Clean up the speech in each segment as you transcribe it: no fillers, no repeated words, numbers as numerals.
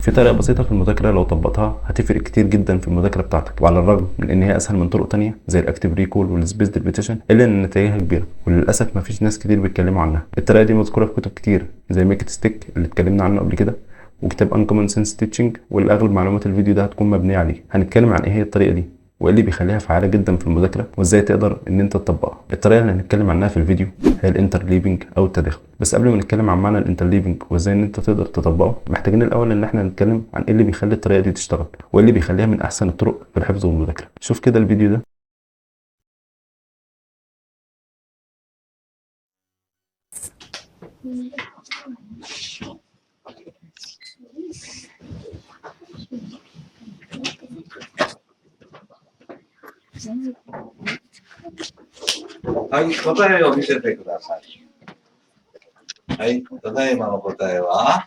في طريقة بسيطة في المذاكرة لو طبقتها هتفرق كتير جدا في المذاكرة بتاعتك، وعلى الرغم من ان هي اسهل من طرق تانية زي الاكتيف ريكول والسبيس ريبيتيشن الا ان نتائجها كبيرة وللاسف مفيش ناس كتير بيتكلموا عنها. الطريقة دي مذكورة في كتب كتير زي ميك ات ستيك اللي اتكلمنا عنه قبل كده، وكتاب انكومن سنس تيتشنج، واللي اغلب معلومات الفيديو ده هتكون مبنية عليه. هنتكلم عن ايه هي الطريقة دي وايه اللي بيخليها فعالة جدا في المذاكرة وازاي تقدر ان انت تطبقها. الطريقة اللي هنتكلم عنها في الفيديو هي الانترليفنج او التداخل. بس قبل ما نتكلم عن معنى الانترليفنج وازاي ان انت تقدر تطبقه، محتاجين الاول ان احنا نتكلم عن ايه اللي بيخلي الطريقة دي تشتغل وايه اللي بيخليها من احسن الطرق في الحفظ والمذاكرة. شوف كده الفيديو ده.はい、答えを見せてください。はい、ただいまの答えは、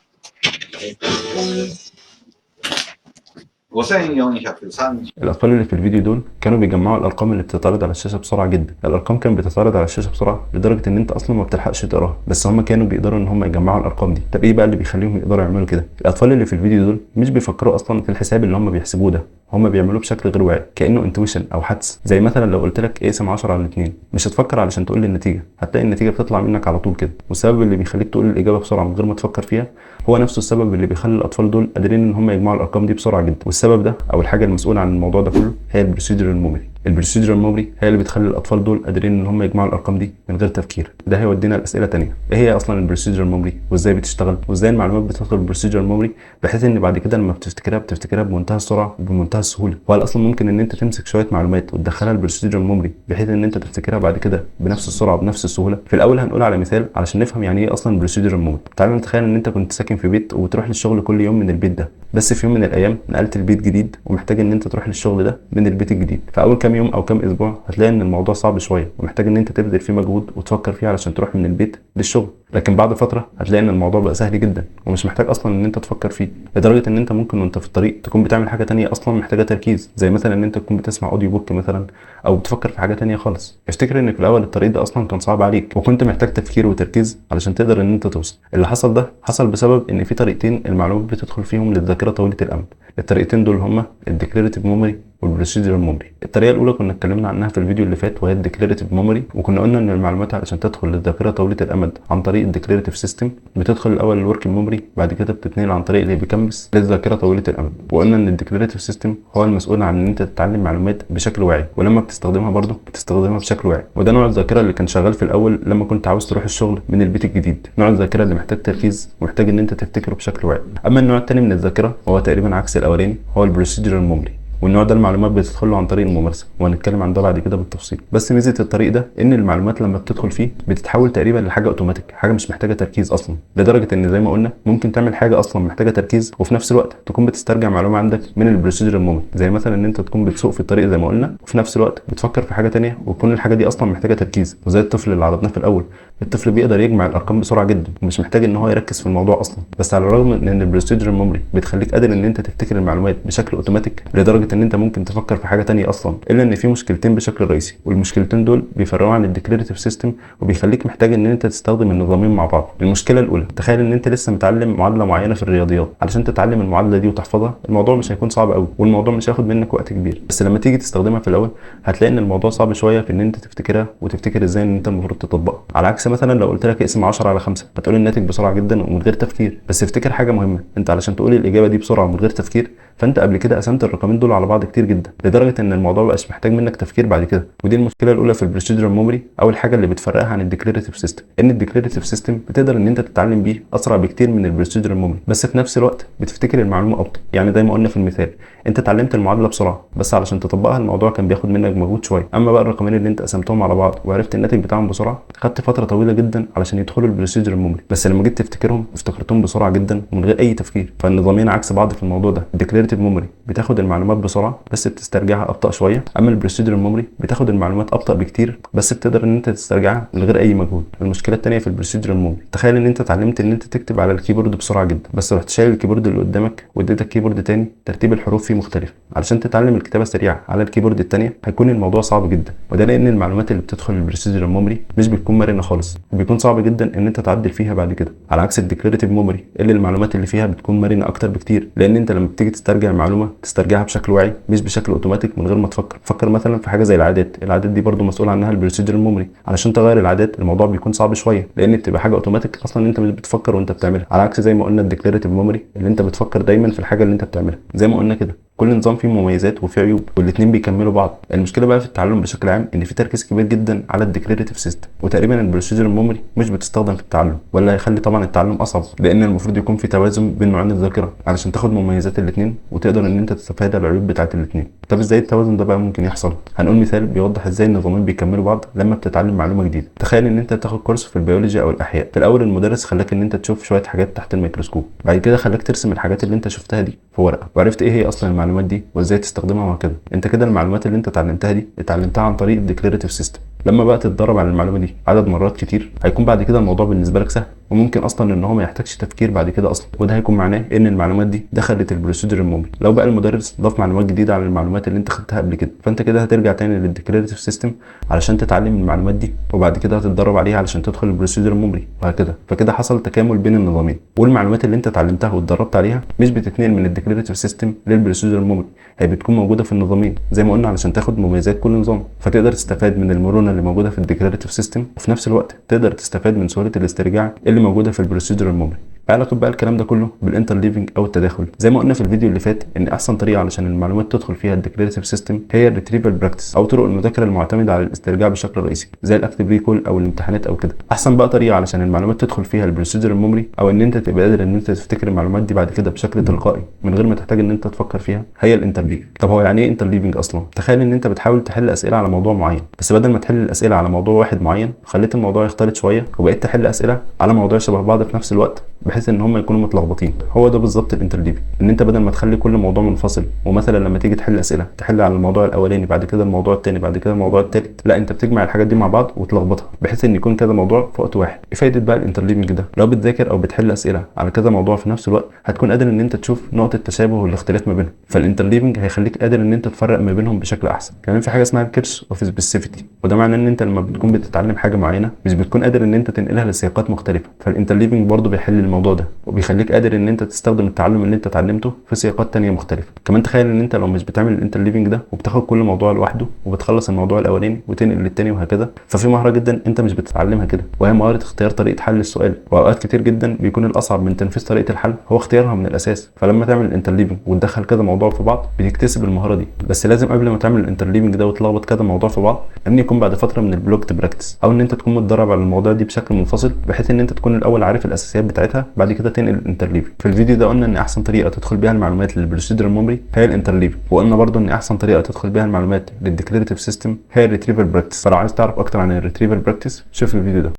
5430. الاطفال اللي في الفيديو دول كانوا بيجمعوا الارقام اللي بتتعرض على الشاشه بسرعه جدا. الارقام كانت بتتعرض على الشاشه بسرعه لدرجه ان انت اصلا ما بتلحقش تقراها، بس هم كانوا بيقدروا ان هم يجمعوا الارقام دي. طب ايه بقى اللي بيخليهم يقدروا يعملوا كده؟ الاطفال اللي في الفيديو دول مش بيفكروا اصلا في الحساب اللي هم بيحسبوه ده، هم بيعملوه بشكل غير واعي كانه انتويشن او حدس. زي مثلا لو قلت لك اقسم 10 على 2، مش هتفكر علشان تقول لي النتيجه، هتلاقي النتيجه بتطلع منك على طول كده. والسبب اللي بيخليك تقول الاجابه بسرعه من غير ما تفكر فيها هو نفسه السبب اللي بيخلي الاطفال دول قادرين ان هم يجمعوا الارقام دي بسرعه جدا. والسبب ده او الحاجه المسؤوله عن الموضوع ده كله هي البروسيدورال ميموري. البروسيدورال ميموري هي اللي بتخلي الاطفال دول قادرين ان هم يجمعوا الارقام دي من غير تفكير. ده هيودينا لاسئله ثانيه، ايه هي اصلا البروسيدورال ميموري وازاي بتشتغل وازاي المعلومات بتدخل البروسيدورال ميموري بحيث ان بعد كده لما بتفتكرها بمنتهى السرعه وبمنتهى السهوله. وهل اصلا ممكن ان انت تمسك شويه معلومات وتدخلها البروسيدورال ميموري بحيث ان انت تفتكرها بعد كده بنفس السرعه وبنفس السهوله؟ في الاول هنقول على مثال علشان نفهم يعني ايه اصلا البروسيدورال ميموري. تعال نتخيل ان انت كنت ساكن في بيت وبتروح للشغل كل يوم من البيت ده، بس في يوم من الايام نقلت البيت جديد ومحتاج ان انت تروح للشغل ده من البيت الجديد. فاول كام يوم او كام اسبوع هتلاقي ان الموضوع صعب شويه ومحتاج ان انت تبذل فيه مجهود وتفكر فيه علشان تروح من البيت للشغل. لكن بعد فتره هتلاقي ان الموضوع بقى سهل جدا ومش محتاج اصلا ان انت تفكر فيه، لدرجه ان انت ممكن وانت في الطريق تكون بتعمل حاجه تانية اصلا محتاجه تركيز، زي مثلا ان انت تكون بتسمع اوديو بوك مثلا او بتفكر في حاجه تانية خالص. افتكر ان في الاول الطريق ده اصلا كان صعب عليك وكنت محتاج تفكير وتركيز علشان تقدر ان انت توصل. اللي حصل ده حصل بسبب ان في طريقتين المعلومات بتدخل فيهم للذاكره طويله الامد. الطريقتين دول هما الديكلاريتيف ميموري والبروسيدورال ميموري. الطريقه الاولى كنا اتكلمنا عنها في الفيديو اللي فات وهي الديكلاريتيف ميموري، وكنا قلنا ان المعلومات علشان تدخل للذاكره طويله الامد عن طريق الديكلاريتيف سيستم بتدخل الاول الورك ميموري، بعد كده بتتنقل عن طريق الهيبوكامبس للذاكره طويله الامد. وقلنا ان الديكلاريتيف سيستم هو المسؤول عن ان انت تتعلم معلومات بشكل واعي، ولما بتستخدمها برضه بتستخدمها بشكل واعي. وده نوع الذاكره اللي كان شغال في الاول لما كنت عاوز تروح الشغل من البيت الجديد، نوع الذاكره اللي محتاج تركيز ومحتاج ان انت تفتكره بشكل واعي. اما النوع الثاني من الذاكره وهو تقريبا عكس الاولاني، هو البروسيدورال ميموري، والنوع ده المعلومات بتدخل له عن طريق الممارسه، وهنتكلم عن ده بعد كده بالتفصيل. بس ميزه الطريق ده ان المعلومات لما بتدخل فيه بتتحول تقريبا لحاجه اوتوماتيك، حاجه مش محتاجه تركيز اصلا، لدرجه ان زي ما قلنا ممكن تعمل حاجه اصلا محتاجه تركيز وفي نفس الوقت تكون بتسترجع معلومه عندك من البروسيدورال ميموري. زي مثلا ان انت تكون بتسوق في الطريق زي ما قلنا وفي نفس الوقت بتفكر في حاجه ثانيه وتكون الحاجه دي اصلا محتاجه تركيز. وزي الطفل اللي عرضناه في الاول، الطفل بيقدر يجمع الارقام بسرعه جدا ومش محتاج ان هو يركز في الموضوع اصلا. بس على الرغم من ان البروسيدورال ميموري بتخليك قادر ان انت تفتكر المعلومات بشكل اوتوماتيك لدرجه ان انت ممكن تفكر في حاجه تانية اصلا، الا ان في مشكلتين بشكل رئيسي، والمشكلتين دول بيفرقوا عن الديكلاريتيف سيستم وبيخليك محتاج ان انت تستخدم النظامين مع بعض. المشكله الاولى، تخيل ان انت لسه متعلم معادله معينه في الرياضيات، علشان تتعلم المعادله دي وتحفظها الموضوع مش هيكون صعب قوي والموضوع مش هياخد منك وقت كبير، بس لما تيجي تستخدمها في الاول هتلاقي ان الموضوع صعب شويه في ان انت تفتكرها وتفتكر ازاي ان انت المفروض تطبقها. على عكس مثلا لو قلت لك اقسم 10 على 5 هتقول الناتج بسرعه جدا ومن غير تفكير. بس افتكر حاجه مهمه، انت علشان تقول الاجابه دي بسرعه ومن غير تفكير فانت قبل كده قسمت الرقمين دول على بعض كتير جدا لدرجه ان الموضوع مبقاش محتاج منك تفكير بعد كده. ودي المشكله الاولى في البروسيدورال ميموري، اول حاجه اللي بتفرقها عن الديكلاريتيف سيستم، ان الديكلاريتيف سيستم بتقدر ان انت تتعلم بيه اسرع بكتير من البروسيدورال ميموري، بس في نفس الوقت بتفتكر المعلومه ابطا. يعني زي ما قلنا في المثال، انت اتعلمت المعادله بسرعه بس علشان تطبقها الموضوع كان بياخد منك مجهود شويه. اما بقى الرقمين اللي انت قسمتهم على بعض وعرفت الناتج بتاعهم بسرعه خدت فتره طويله جدا علشان يدخلوا البروسيدورال ميموري، بس لما جيت تفتكرهم افتكرتهم بسرعه جدا ومن غير اي تفكير. فالنظامين عكس بعض في الموضوع ده، الديكلاريتيف ميموري بتاخد المعلومات بسرعه بس بتسترجعها ابطا شويه، اما البروسيدورال ميموري بتاخد المعلومات ابطا بكتير بس بتقدر ان انت تسترجعها من غير اي مجهود. المشكله الثانيه في البروسيدورال ميموري، تخيل ان انت اتعلمت ان انت تكتب على الكيبورد بسرعه جدا بس رحت شايل الكيبورد اللي قدامك واديتك كيبورد تاني ترتيب الحروف فيه مختلف، علشان تتعلم الكتابه سريعه على الكيبورد الثانيه هيكون الموضوع صعب جدا. وده لان المعلومات اللي بتدخل البروسيدورال ميموري مش بتكون مرنه خالص، خالص، وبيكون صعب جدا ان انت تعدل فيها بعد كده، على عكس الديكلاريتيف ميموري اللي المعلومات اللي فيها بتكون مرنه اكتر بكتير، لان انت لما بتيجي تسترجع المعلومه تسترجعها بشكل واعي مش بشكل اوتوماتيك من غير ما تفكر مثلا في حاجه زي العادات دي برضو مسؤول عنها البروسيدرال ميموري. علشان تغير العادات الموضوع بيكون صعب شويه، لان بتبقى حاجه اوتوماتيك اصلا انت مش بتفكر وانت بتعملها، على عكس زي ما قلنا الديكلاريتيف ميموري اللي انت بتفكر دايما في الحاجه اللي انت بتعملها. زي ما قلنا كده كل نظام فيه مميزات وفيه عيوب، والاثنين بيكملوا بعض. المشكله بقى في التعلم بشكل عام ان في تركيز كبير جدا على الديكلاريتيف سيستم، وتقريبا البروسيدرال ميموري مش بتستخدم في التعلم، ولا هيخلي طبعا التعلم اصعب، لان المفروض يكون في توازن بين نوعين الذاكره علشان تاخد مميزات الاثنين وتقدر ان انت تتفادى العيوب بتاعه الاثنين. طب ازاي التوازن ده بقى ممكن يحصل؟ هنقول مثال بيوضح ازاي النظامين بيكملوا بعض لما بتتعلم معلومه جديده. تخيل ان انت بتاخد كورس في البيولوجيا او الاحياء. في الاول المدرس خلاك ان انت تشوف شويه حاجات تحت الميكروسكوب، بعد كده خلاك ترسم الحاجات اللي انت شفتها دي في ورقه، وعرفت ايه هي اصلا المعلومات دي وازاي تستخدمها وكده. انت كده المعلومات اللي انت اتعلمتها دي اتعلمتها عن طريق الديكلاريتيف سيستم. لما بقى تتدرب على المعلومه دي عدد مرات كتير هيكون بعد كده الموضوع بالنسبه لك سهل، وممكن اصلا ان هو ما يحتاجش تفكير بعد كده اصلا، وده هيكون معناه ان المعلومات دي دخلت البروسيدرال ميموري. لو بقى المدرس ضاف معلومات جديده على المعلومات اللي انت خدتها قبل كده، فانت كده هترجع تاني للديكلاريتيف سيستم علشان تتعلم المعلومات دي، وبعد كده هتتدرب عليها علشان تدخل البروسيدرال ميموري وهكذا. فكده حصل تكامل بين النظامين، والمعلومات اللي انت اتعلمتها واتدربت عليها مش بتتنقل من الديكلاريتيف سيستم للبروسيدرال ميموري، هي بتكون موجوده في النظامين زي ما قلنا علشان تاخد مميزات كل نظام، فتقدر تستفاد من المرونه اللي موجوده في الديكلاريتيف سيستم، وفي نفس الوقت تقدر تستفاد من سهوله الاسترجاع اللي موجوده في البروسيدرال ميموري. علاقه بقى الكلام ده كله بالانترليفنج او التداخل. زي ما قلنا في الفيديو اللي فات ان احسن طريقه علشان المعلومات تدخل فيها الديكلاريتيف سيستم هي الريتريفال براكتس، او طرق المذاكره المعتمده على الاسترجاع بشكل رئيسي زي الاكتيف ريكول او الامتحانات او كده. احسن بقى طريقه علشان المعلومات تدخل فيها البروسيدرال ميموري، او ان انت تبقى قادر ان انت تفتكر المعلومات دي بعد كده بشكل تلقائي من غير ما تحتاج ان انت تفكر فيها، هي الانترليفنج. طب هو يعني ايه انترليفنج اصلا؟ تخيل ان انت بتحاول تحل اسئله على موضوع معين، بس بدل ما تحل الاسئله على موضوع واحد معين خليت الموضوع يختلط شويه وبقيت تحل اسئله على مواضيع شبه بعض في نفس الوقت، بحيث ان هم يكونوا متلخبطين. هو ده بالظبط الانترليفنج، ان انت بدل ما تخلي كل موضوع منفصل، ومثلا لما تيجي تحل اسئله تحل على الموضوع الاولاني بعد كده الموضوع الثاني بعد كده الموضوع الثالث، لا انت بتجمع الحاجات دي مع بعض وتلخبطها بحيث ان يكون كذا موضوع في وقت واحد. ايه فايده بقى الانترليفنج ده؟ لو بتذاكر او بتحل اسئله على كذا موضوع في نفس الوقت هتكون قادر ان انت تشوف نقطه التشابه والاختلاف ما بينهم، فالانترليفنج هيخليك قادر ان انت تفرق ما بينهم بشكل احسن. كمان في حاجه اسمها الكيرس اوف سبيسيفيتي، وده معناه ان انت لما بتكون بتتعلم حاجه معينه مش بتكون قادر ان انت تنقلها لسياقات مختلفه، فالانترليفنج برضه بيحل الموضوع ده وبيخليك قادر ان انت تستخدم التعلم اللي انت اتعلمته في سياقات تانية مختلفه. كمان تخيل ان انت لو مش بتعمل الانترليفنج ده وبتاخد كل موضوع لوحده وبتخلص الموضوع الاولاني وتنقل للتاني وهكذا، ففي مهاره جدا انت مش بتتعلمها كده، وهي مهاره اختيار طريقه حل السؤال. واوقات كتير جدا بيكون الاصعب من تنفيذ طريقه الحل هو اختيارها من الاساس، فلما تعمل الانترليفنج وتدخل كذا موضوع في بعض بتكتسب المهاره دي. بس لازم قبل ما تعمل الانترليفنج ده وتلخبط كذا موضوع في بعض ان يكون بعد فتره من البلوكت براكتس، او ان انت تكون متدرب على الموضوع دي بشكل منفصل بحيث ان انت تكون الاول عارف الاساسيات بتاعتها بعد كده تنقل الانترليفنج. في الفيديو ده قلنا ان احسن طريقه تدخل بيها المعلومات للبروسيدرال ميموري هي الانترليفنج، وقلنا برضو ان احسن طريقه تدخل بيها المعلومات للديكلاريتيف سيستم هي الريتريفال براكتس. فلو عايز تعرف اكتر عن الريتريفال براكتس شوف الفيديو ده.